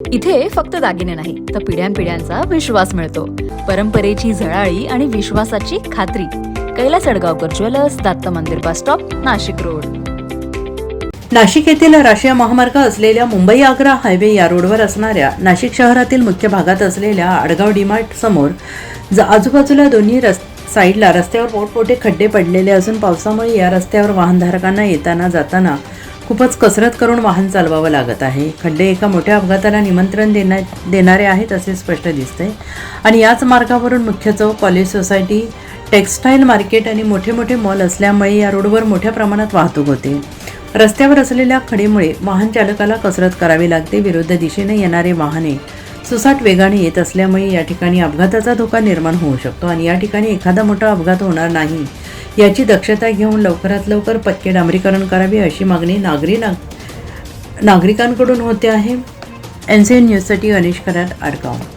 इथे फक्त दागिने नाही तर पिढ्यानपिढ्यांचा विश्वास मिळतो. परंपरेची झळाळी आणि विश्वासाची खात्री. कैलास अडगावकर ज्वेलर्स, दत्त मंदिर bus stop, Nashik road. Nashik येथील राष्ट्रीय महामार्ग असलेल्या मुंबई आग्रा हायवे या रोडवर असणाऱ्या नाशिक शहरातील मुख्य भागात असलेल्या अडगाव डीमार्ट समोर आजूबाजूला दोन्ही साईडला रस्त्यावर मोठमोठे खड्डे पडलेले असून पावसामुळे या रस्त्यावर वाहनधारकांना येताना जाताना खूपच कसरत करून वाहन चालवावं लागत आहे. खड्डे एका मोठ्या अपघाताला निमंत्रण देणारे आहेत असे स्पष्ट दिसते. आणि याच मार्गावरून मुख्य चौक, कॉलेज सोसायटी, टेक्स्टाईल मार्केट आणि मोठे मोठे मॉल असल्यामुळे या रोडवर मोठ्या प्रमाणात वाहतूक होते. रस्त्यावर असलेल्या खडीमुळे वाहन चालकाला कसरत करावी लागते. विरुद्ध दिशेने येणारे वाहने सुसाट वेगाने येत असल्यामुळे या ठिकाणी अपघाताचा धोका निर्माण होऊ शकतो आणि या ठिकाणी एखादा मोठा अपघात होणार नाही याची दक्षता घेऊन लवकरात लवकर पक्के डांबरीकरण करावे अशी मागणी नागरिकांकडून होते आहे. NCN न्यूजसाठी गणेश कराड, अडगाव.